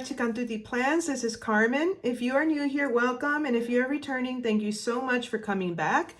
back to Undated Plans. This is Carmen. If you are new here, welcome. And if you're returning, thank you so much for coming back.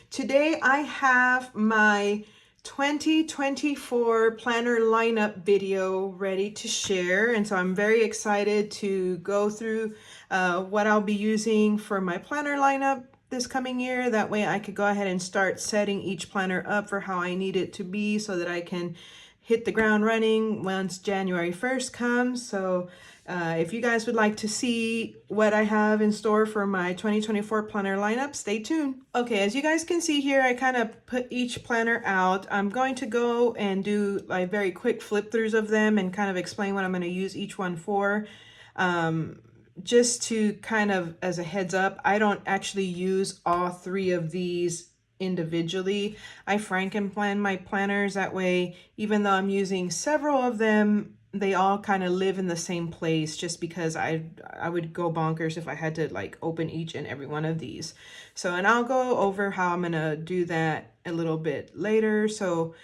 Today I have my 2024 planner lineup video ready to share. And so I'm very excited to go through what I'll be using for my planner lineup this coming year. That way I could go ahead and start setting each planner up for how I need it to be so that I can hit the ground running once January 1st comes. So if you guys would like to see what I have in store for my 2024 planner lineup, stay tuned. Okay, as you guys can see here, I kind of put each planner out. I'm going to go and do like very quick flip throughs of them and kind of explain what I'm going to use each one for. Just to kind of, as a heads up, I don't actually use all three of these individually. I frankenplan my planners. That way, even though I'm using several of them, they all kind of live in the same place, just because I would go bonkers if I had to like open each and every one of these. So, and I'll go over how I'm gonna do that a little bit later. So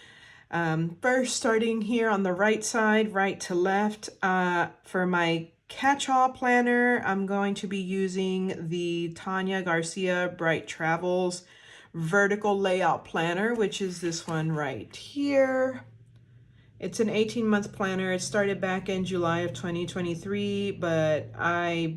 first, starting here on the right side, right to left, for my catch-all planner, I'm going to be using the Tania Garcia Bright Travels vertical layout planner, which is this one right here. It's an 18-month planner. It started back in July of 2023, but I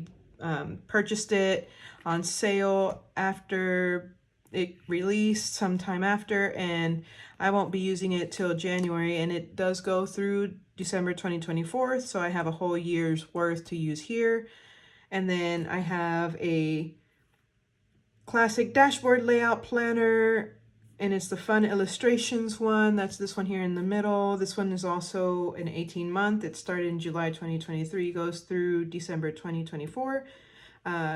purchased it on sale after it released, sometime after, and I won't be using it till January, and it does go through December 2024, so I have a whole year's worth to use here. And then I have a classic dashboard layout planner, and it's the fun illustrations one. That's this one here in the middle. This one is also an 18-month. It started in July 2023, goes through December 2024.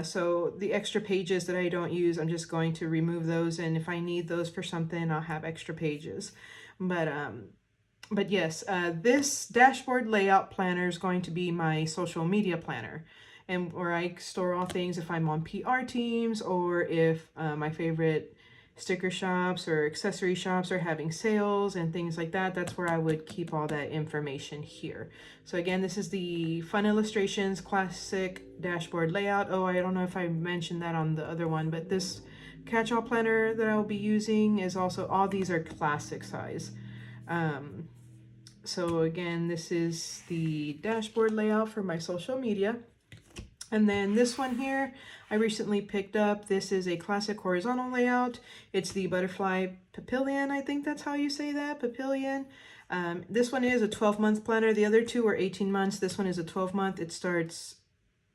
So the extra pages that I don't use, I'm just going to remove those, and if I need those for something, I'll have extra pages. But yes, this dashboard layout planner is going to be my social media planner, and where I store all things if I'm on PR teams, or if my favorite sticker shops or accessory shops are having sales and things like that. That's where I would keep all that information here. So again, this is the Fun Illustrations Classic Dashboard Layout. Oh, I don't know if I mentioned that on the other one, but this catch-all planner that I'll be using is also, all these are classic size. So again, this is the dashboard layout for my social media. And then this one here, I recently picked up. This is a classic horizontal layout. It's the butterfly Papillon. I think that's how you say that, Papillon. This one is a 12-month planner. The other two were 18 months. This one is a 12-month. It starts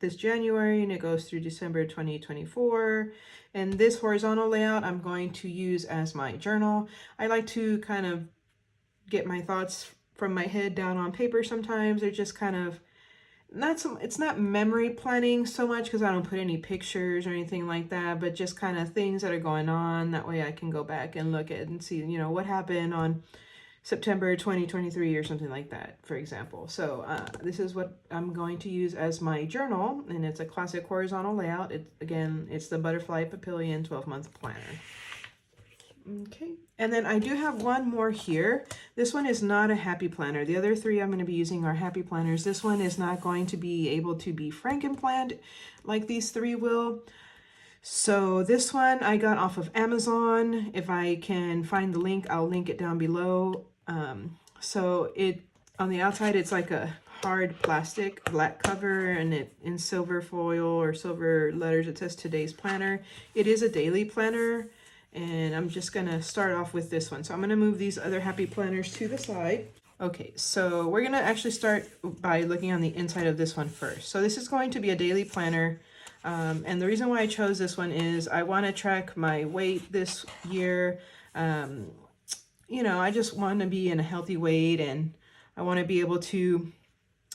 this January and it goes through December 2024. And this horizontal layout I'm going to use as my journal. I like to kind of get my thoughts from my head down on paper sometimes. They're just kind of, it's not memory planning so much, because I don't put any pictures or anything like that, but just kind of things that are going on. That way I can go back and look at and see, you know, what happened on September 2023 or something like that, for example. So this is what I'm going to use as my journal, and it's a classic horizontal layout. Again, it's the Butterfly Papillon 12-month planner. Okay, and then I do have one more here. This one is not a happy planner. The other three I'm going to be using are happy planners. This one is not going to be able to be frankenplanned like these three will. So this one I got off of Amazon. If I can find the link, I'll link it down below. So it, on the outside, it's like a hard plastic black cover, and it in silver foil or silver letters, it says today's planner. It is a daily planner. And I'm just gonna start off with this one. So I'm gonna move these other happy planners to the side. Okay, so we're gonna actually start by looking on the inside of this one first. So this is going to be a daily planner. And the reason why I chose this one is I wanna track my weight this year. You know, I just wanna be in a healthy weight, and I wanna be able to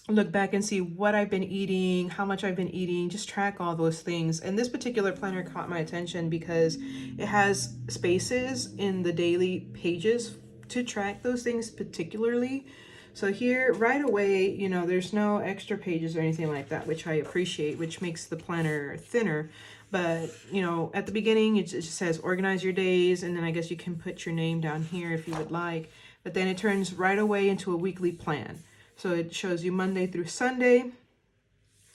look back and see what I've been eating, how much I've been eating, just track all those things. And this particular planner caught my attention because it has spaces in the daily pages to track those things particularly. So here right away, you know, there's no extra pages or anything like that, which I appreciate, which makes the planner thinner. But, you know, at the beginning, it just says organize your days, and then I guess you can put your name down here if you would like. But then it turns right away into a weekly plan. So it shows you Monday through Sunday.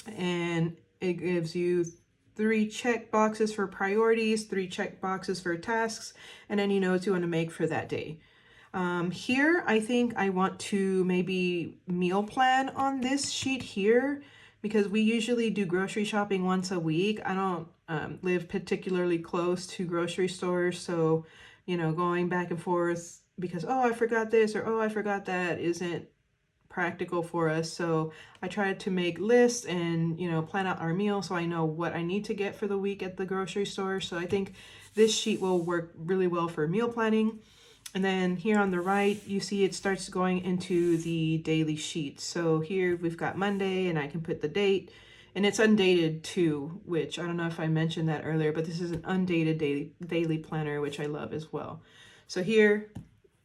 and it gives you 3 check boxes for priorities, 3 check boxes for tasks, and any notes you want to make for that day. Here, I think I want to maybe meal plan on this sheet here, because we usually do grocery shopping once a week. I don't live particularly close to grocery stores, so, you know, going back and forth because, oh, I forgot this or oh, I forgot that isn't practical for us. So I try to make lists and, you know, plan out our meal so I know what I need to get for the week at the grocery store. So I think this sheet will work really well for meal planning. And then here on the right, you see it starts going into the daily sheet. So here we've got Monday, and I can put the date, and it's undated too, which I don't know if I mentioned that earlier, but this is an undated daily planner, which I love as well. So here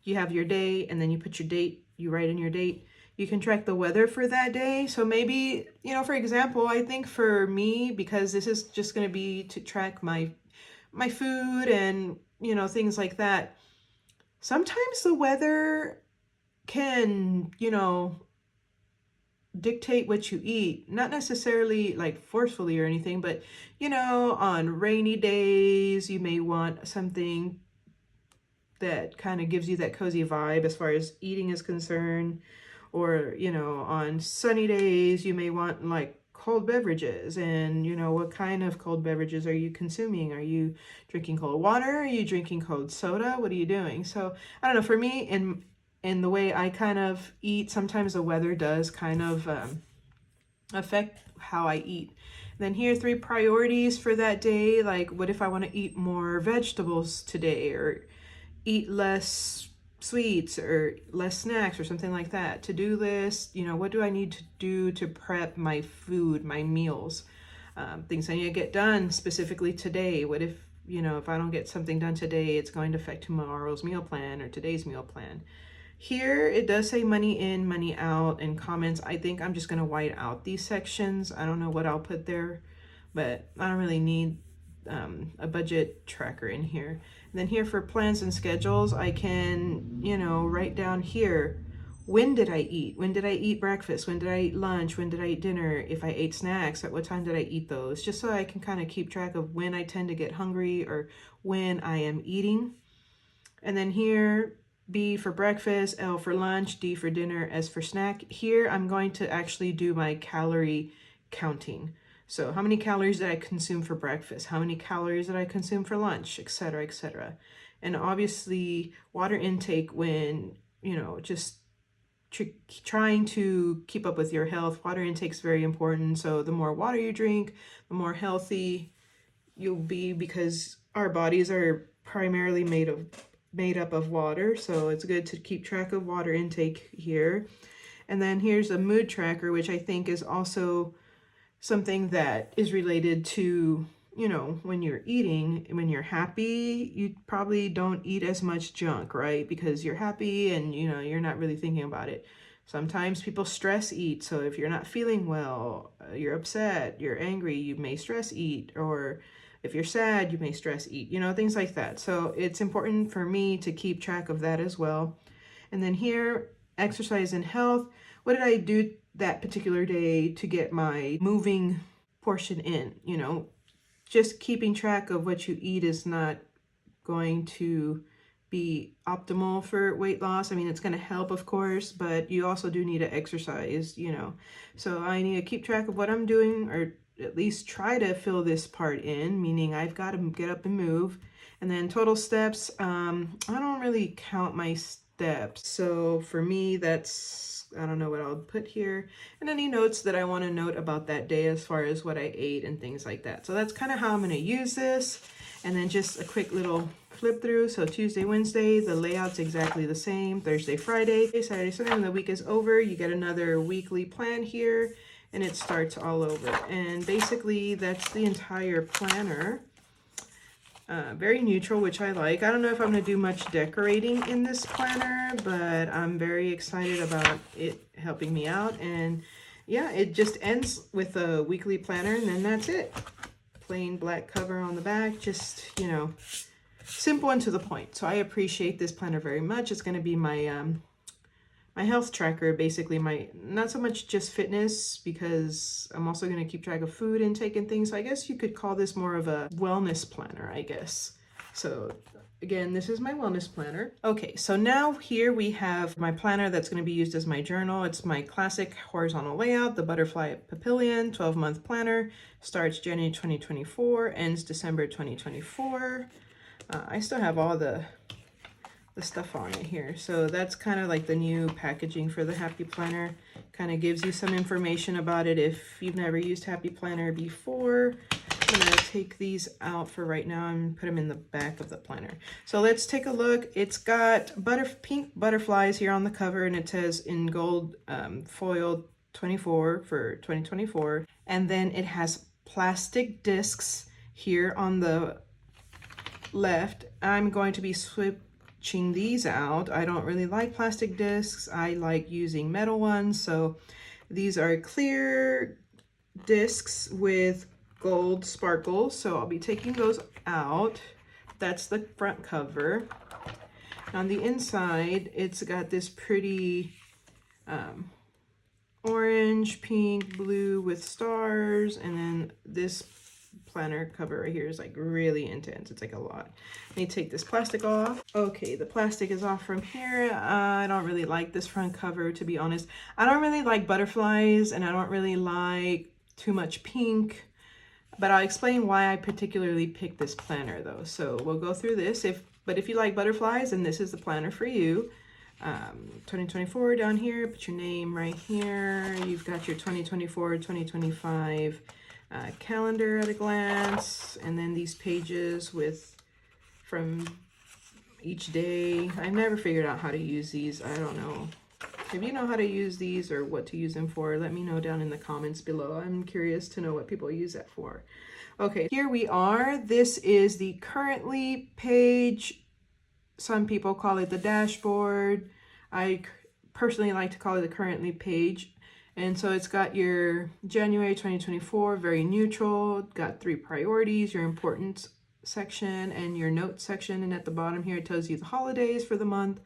you have your day, and then you put your date, you write in your date. You can track the weather for that day. So maybe, you know, for example, I think for me, because this is just going to be to track my food and, you know, things like that. Sometimes the weather can, you know, dictate what you eat, not necessarily like forcefully or anything, but, you know, on rainy days, you may want something that kind of gives you that cozy vibe as far as eating is concerned. Or, you know, on sunny days, you may want like cold beverages. And, you know, what kind of cold beverages are you consuming? Are you drinking cold water? Are you drinking cold soda? What are you doing? So I don't know, for me, in the way I kind of eat, sometimes the weather does kind of affect how I eat. Then here are 3 priorities for that day. Like, what if I want to eat more vegetables today, or eat less sweets or less snacks or something like that? To-do list, you know, what do I need to do to prep my food, my meals? Things I need to get done specifically today. What if, you know, if I don't get something done today, it's going to affect tomorrow's meal plan or today's meal plan. Here it does say money in, money out, and comments. I think I'm just going to white out these sections. I don't know what I'll put there, but I don't really need a budget tracker in here. And then here for plans and schedules, I can, you know, write down here, when did I eat? When did I eat breakfast? When did I eat lunch? When did I eat dinner? If I ate snacks, at what time did I eat those? Just so I can kind of keep track of when I tend to get hungry or when I am eating. And then here, B for breakfast, L for lunch, D for dinner, S for snack. Here I'm going to actually do my calorie counting. So how many calories did I consume for breakfast? How many calories did I consume for lunch, etc., etc. And obviously water intake when, you know, just trying to keep up with your health. Water intake is very important. So the more water you drink, the more healthy you'll be, because our bodies are primarily made up of water, so it's good to keep track of water intake here. And then here's a mood tracker, which I think is also something that is related to, you know, when you're eating. When you're happy, you probably don't eat as much junk, right? Because you're happy and, you know, you're not really thinking about it. Sometimes people stress eat. So if you're not feeling well, you're upset, you're angry, you may stress eat. Or if you're sad, you may stress eat, you know, things like that. So it's important for me to keep track of that as well. And then here, exercise and health. What did I do that particular day to get my moving portion in? You know, just keeping track of what you eat is not going to be optimal for weight loss. I mean, it's going to help, of course, but you also do need to exercise, you know. So I need to keep track of what I'm doing, or at least try to fill this part in, meaning I've got to get up and move. And then total steps, I don't really count my steps. So for me, that's, I don't know what I'll put here. And any notes that I want to note about that day as far as what I ate and things like that. So that's kind of how I'm going to use this. And then just a quick little flip through. So Tuesday, Wednesday, the layout's exactly the same. Thursday, Friday, Saturday, Sunday, when the week is over, you get another weekly plan here, and it starts all over. And basically that's the entire planner. Very neutral, which I like. I don't know if I'm going to do much decorating in this planner, but I'm very excited about it helping me out. And yeah, it just ends with a weekly planner, and then that's it. Plain black cover on the back, just, you know, simple and to the point. So I appreciate this planner very much. It's going to be my my health tracker, basically my, not so much just fitness, because I'm also going to keep track of food intake and things. So I guess you could call this more of a wellness planner, I guess. So again, this is my wellness planner. Okay, so now here we have my planner that's going to be used as my journal. It's my classic horizontal layout, the Butterfly Papillon 12-month planner. Starts January 2024, ends December 2024. I still have all the stuff on it here. So that's kind of like the new packaging for the Happy Planner. Kind of gives you some information about it if you've never used Happy Planner before. I'm gonna take these out for right now and put them in the back of the planner. So let's take a look. It's got pink butterflies here on the cover, and it says in gold foil 24 for 2024. And then it has plastic discs here on the left. I'm going to be switching these out. I don't really like plastic discs. I like using metal ones. So these are clear discs with gold sparkles. So I'll be taking those out. That's the front cover. On the inside, it's got this pretty orange, pink, blue with stars, and then this planner cover right here is like really intense. It's like a lot. Let me take this plastic off. Okay, the plastic is off from here. I don't really like this front cover, to be honest. I don't really like butterflies, and I don't really like too much pink, but I'll explain why I particularly picked this planner though. So we'll go through this. But if you like butterflies, then this is the planner for you. 2024 down here, put your name right here. You've got your 2024, 2025 calendar at a glance, and then these pages with from each day. I've never figured out how to use these. I don't know. If you know how to use these or what to use them for, let me know down in the comments below. I'm curious to know what people use that for. Okay, here we are. This is the currently page. Some people call it the dashboard. I personally like to call it the currently page. And so it's got your January 2024, very neutral, got 3 priorities, your importance section and your notes section. And at the bottom here, it tells you the holidays for the month.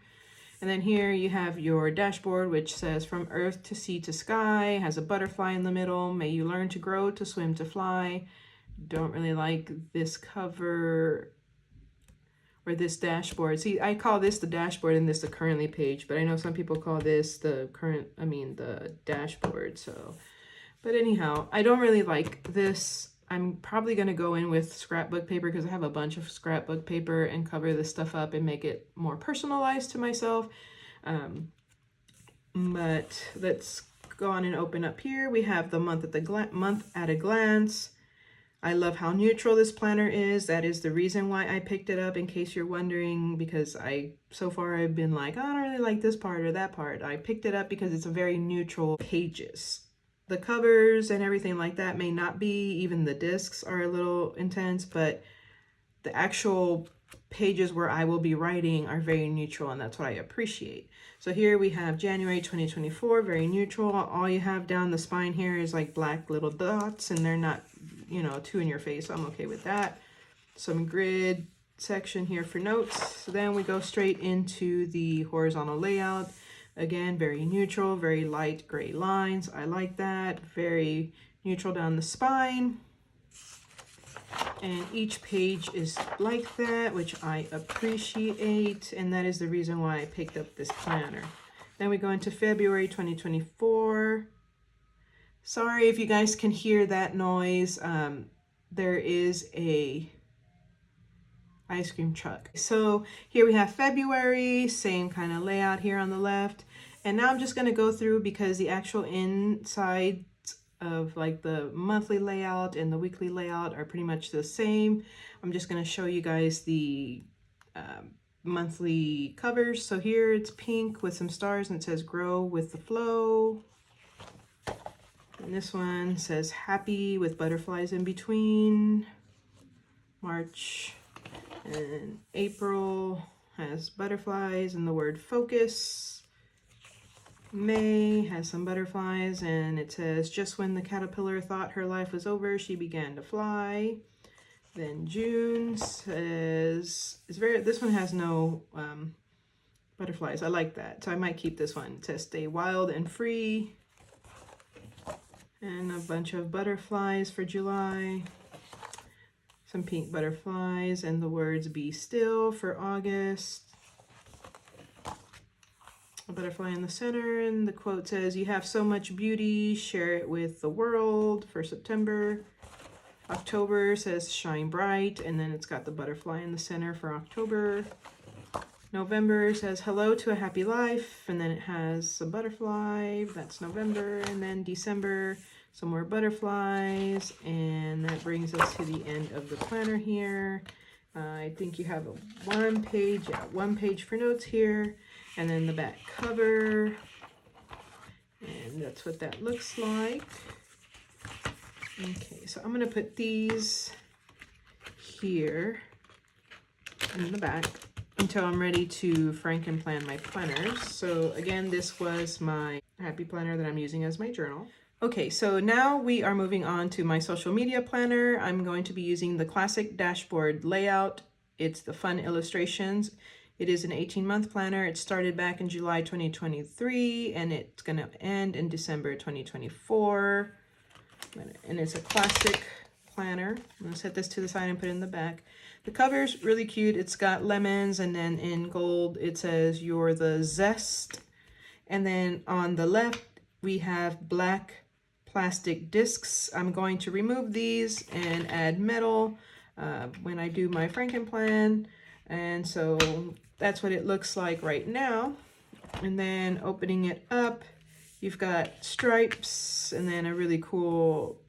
And then here you have your dashboard, which says from earth to sea to sky, has a butterfly in the middle. May you learn to grow, to swim, to fly. Don't really like this cover or this dashboard. See, I call this the dashboard and this the currently page, but I know some people call this the the dashboard. So, but anyhow, I don't really like this. I'm probably going to go in with scrapbook paper because I have a bunch of scrapbook paper and cover this stuff up and make it more personalized to myself. But let's go on and open up here. We have the month at a glance. I love how neutral this planner is. That is the reason why I picked it up, in case you're wondering, because so far I've been like, oh, I don't really like this part or that part. I picked it up because it's a very neutral pages. The covers and everything like that may not be, even the discs are a little intense, but the actual pages where I will be writing are very neutral, and that's what I appreciate. So here we have January 2024, very neutral. All you have down the spine here is like black little dots, and they're not, too in your face, so I'm okay with that. Some grid section here for notes. So then we go straight into the horizontal layout. Again, very neutral, very light gray lines. I like that. Very neutral down the spine. And each page is like that, which I appreciate. And that is the reason why I picked up this planner. Then we go into February 2024. Sorry if you guys can hear that noise. There is a ice cream truck. So here we have February, same kind of layout here on the left. And now I'm just going to go through, because the actual inside of like the monthly layout and the weekly layout are pretty much the same. I'm just going to show you guys the monthly covers. So here it's pink with some stars and it says grow with the flow. And this one says happy with butterflies in between. March and April has butterflies and the word focus. May has some butterflies and it says just when the caterpillar thought her life was over, she began to fly. Then June says, this one has no butterflies. I like that. So I might keep this one. It says stay wild and free. And a bunch of butterflies for July. Some pink butterflies and the words be still for August. A butterfly in the center, and the quote says, you have so much beauty, share it with the world, for September. October says shine bright, and then it's got the butterfly in the center for October. November says hello to a happy life, and then it has a butterfly, that's November. And then December, some more butterflies, and that brings us to the end of the planner here. I think you have a one page for notes here, and then the back cover, and that's what that looks like. Okay, so I'm going to put these here in the back until I'm ready to frankenplan my planners. So again, this was my happy planner that I'm using as my journal. Okay, so now we are moving on to my social media planner. I'm going to be using the classic dashboard layout. It's the fun illustrations. It is an 18-month planner. It started back in July 2023, and it's going to end in December 2024. And it's a classic planner. I'm going to set this to the side and put it in the back. The cover's really cute. It's got lemons, and then in gold it says you're the zest. And then on the left we have black plastic discs. I'm going to remove these and add metal when I do my frankenplan. And so that's what it looks like right now. And then opening it up, you've got stripes and then a really cool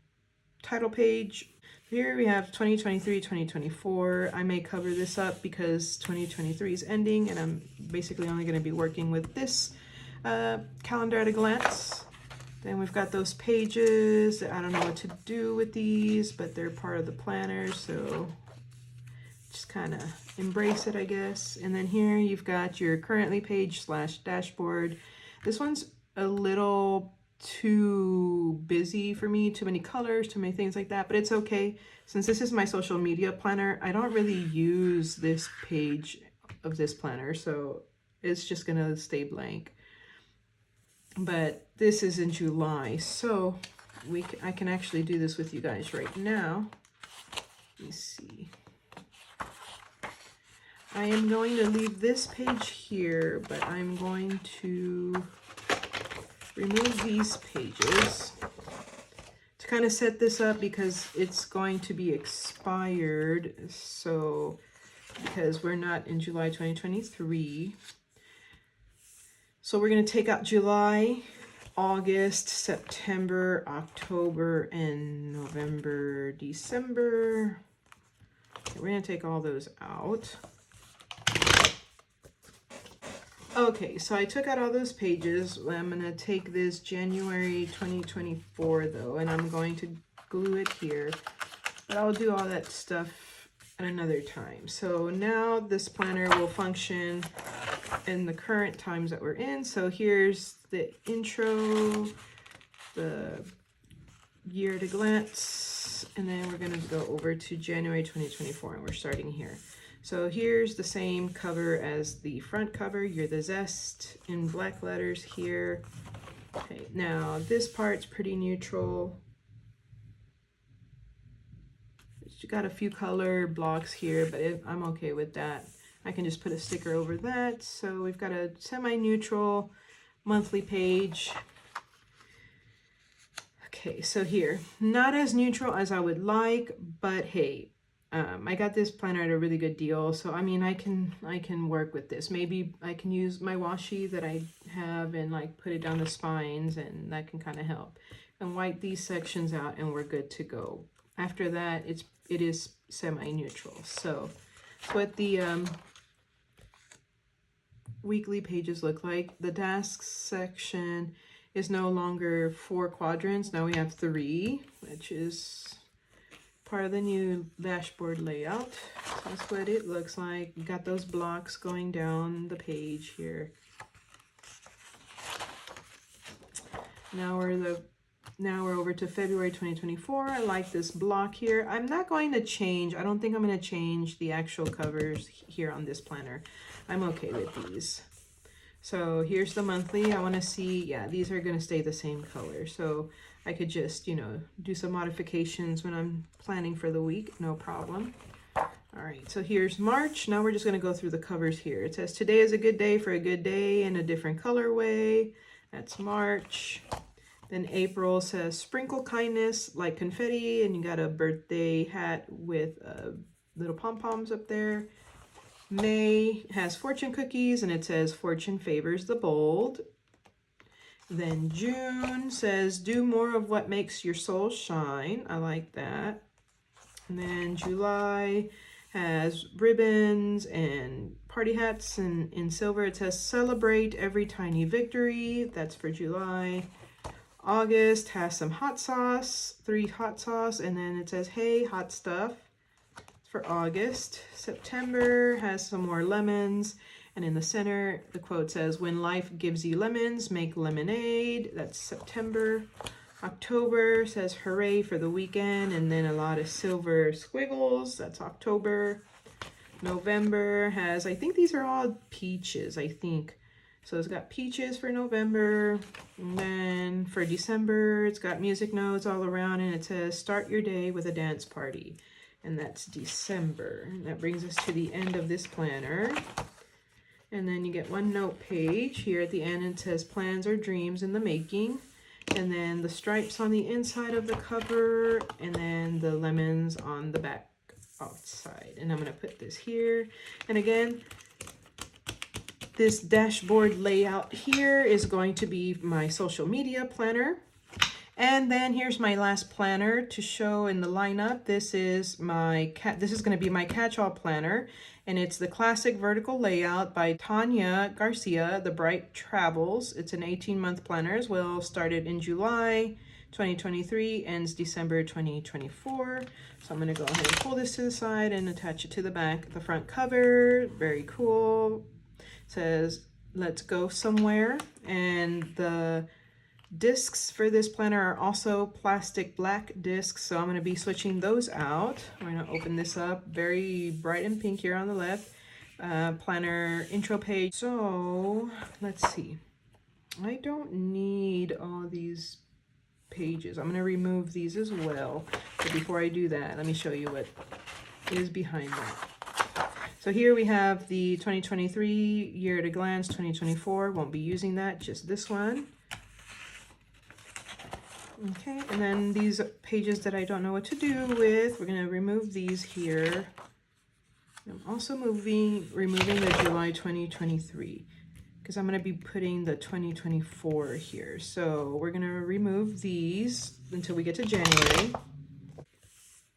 title page. Here we have 2023, 2024. I may cover this up because 2023 is ending and I'm basically only going to be working with this calendar at a glance. Then we've got those pages. I don't know what to do with these, but they're part of the planner, so just kind of embrace it, I guess. And then here you've got your currently page / dashboard. This one's a little too busy for me, too many colors, too many things like that, but it's okay. Since this is my social media planner, I don't really use this page of this planner, so it's just gonna stay blank. But this is in July, so I can actually do this with you guys right now. Let me see. I am going to leave this page here, but I'm going to remove these pages to kind of set this up because it's going to be expired. So because we're not in July 2023. So we're going to take out July, August, September, October, and November, December. Okay, we're going to take all those out. Okay, so I took out all those pages. I'm going to take this January 2024 though, and I'm going to glue it here. But I'll do all that stuff at another time. So now this planner will function in the current times that we're in. So here's the intro, the year at a glance, and then we're going to go over to January 2024, and we're starting here. So here's the same cover as the front cover. You're the zest in black letters here. Okay, now this part's pretty neutral. You got a few color blocks here, but I'm okay with that. I can just put a sticker over that. So we've got a semi-neutral monthly page. Okay, so here, not as neutral as I would like, but hey, I got this planner at a really good deal. So I mean, I can work with this. Maybe I can use my washi that I have and like put it down the spines, and that can kind of help. And wipe these sections out, and we're good to go. After that, it is semi-neutral. So that's what the weekly pages look like. The tasks section is no longer 4 quadrants. Now we have 3, which is part of the new dashboard layout. So that's what it looks like. You got those blocks going down the page here. Now we're over to February 2024. I like this block here. I'm not going to change. I don't think I'm going to change the actual covers here on this planner. I'm okay with these. So here's the monthly. I want to see, yeah, these are going to stay the same color. So I could just, you know, do some modifications when I'm planning for the week, no problem. All right, so here's March. Now we're just going to go through the covers here. It says today is a good day for a good day in a different colorway. That's March. Then April says sprinkle kindness like confetti, and you got a birthday hat with little pom-poms up there. May has fortune cookies, and it says fortune favors the bold. Then June says do more of what makes your soul shine. I like that. And then July has ribbons and party hats, and in silver it says celebrate every tiny victory. That's for July. August has some hot sauce, 3 hot sauce, and then it says hey hot stuff for August. September has some more lemons, and in the center the quote says when life gives you lemons, make lemonade. That's September. October says hooray for the weekend, and then a lot of silver squiggles. That's October. November has, I think these are all peaches, I think. So it's got peaches for November. And then for December, it's got music notes all around, and it says start your day with a dance party. And that's December. And that brings us to the end of this planner. And then you get one note page. Here at the end it says plans or dreams in the making. And then the stripes on the inside of the cover, and then the lemons on the back outside. And I'm going to put this here. And again, this dashboard layout here is going to be my social media planner. And then here's my last planner to show in the lineup. This is my this is going to be my catch-all planner, and it's the classic vertical layout by Tania Garcia, The Bright Travels. It's an 18-month planner as well, started in July 2023, ends December 2024. So I'm going to go ahead and pull this to the side and attach it to the back. The front cover, very cool. It says let's go somewhere, and the discs for this planner are also plastic black discs, so I'm going to be switching those out. We're going to open this up, very bright and pink here on the left. Planner intro page. So let's see, I don't need all these pages. I'm going to remove these as well, but before I do that, let me show you what is behind that. So here we have the 2023 year at a glance. 2024 won't be using that, just this one. Okay, and then these pages that I don't know what to do with, we're going to remove these here. I'm also removing the July 2023 because I'm going to be putting the 2024 here. So we're going to remove these until we get to January.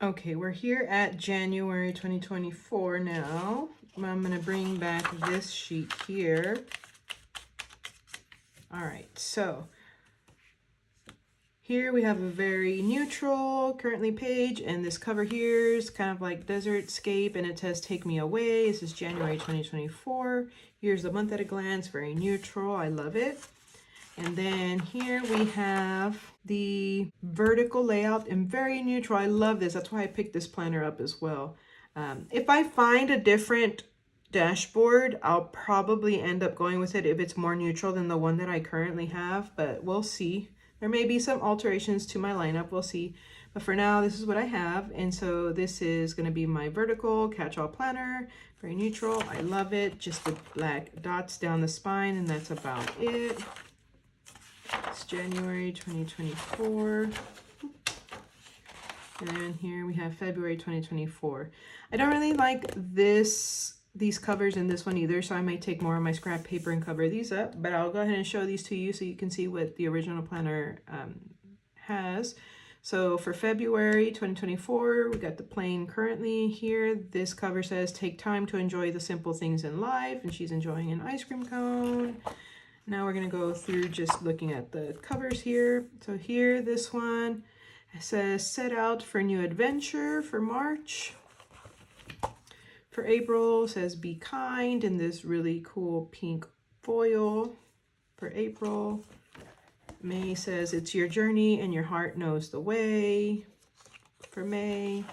Okay, we're here at January 2024 now. I'm going to bring back this sheet here. All right, so here we have a very neutral currently page, and this cover here is kind of like desert scape, and it says take me away. This is January 2024. Here's the month at a glance, very neutral. I love it. And then here we have the vertical layout and very neutral. I love this. That's why I picked this planner up as well. If I find a different dashboard, I'll probably end up going with it if it's more neutral than the one that I currently have, but we'll see. There may be some alterations to my lineup, we'll see. But for now, this is what I have. And so this is going to be my vertical catch-all planner. Very neutral. I love it. Just the black dots down the spine, and that's about it. It's January 2024. And then here we have February 2024. I don't really like these covers in this one either, so I might take more of my scrap paper and cover these up, but I'll go ahead and show these to you so you can see what the original planner has. So for February 2024, we got the plain currently here. This cover says take time to enjoy the simple things in life, and she's enjoying an ice cream cone. Now we're going to go through just looking at the covers here. So here, this one says set out for new adventure for March. For April, says be kind in this really cool pink foil for April. May says it's your journey and your heart knows the way for May.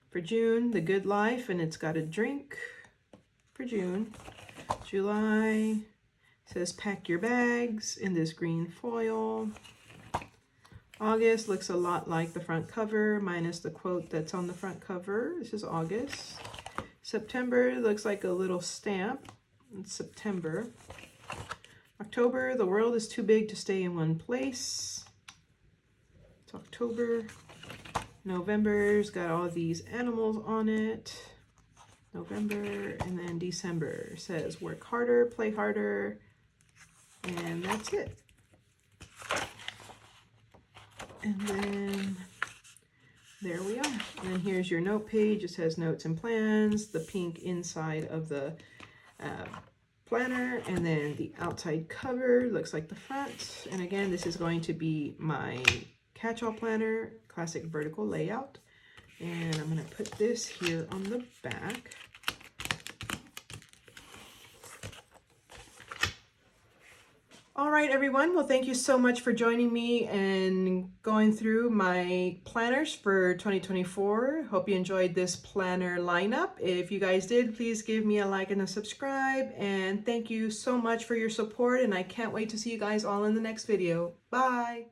For June, the good life and it's got a drink for June. July, It says pack your bags in this green foil. August looks a lot like the front cover, minus the quote that's on the front cover. This is August. September looks like a little stamp. It's September. October, the world is too big to stay in one place. It's October. November's got all these animals on it. November, and then December says work harder, play harder, and that's it. And then there we are. And then here's your note page. It says notes and plans, the pink inside of the planner, and then the outside cover looks like the front. And again, this is going to be my catch-all planner, classic vertical layout. And I'm going to put this here on the back. All right, everyone. Well, thank you so much for joining me and going through my planners for 2024. Hope you enjoyed this planner lineup. If you guys did, please give me a like and a subscribe. And thank you so much for your support. And I can't wait to see you guys all in the next video. Bye.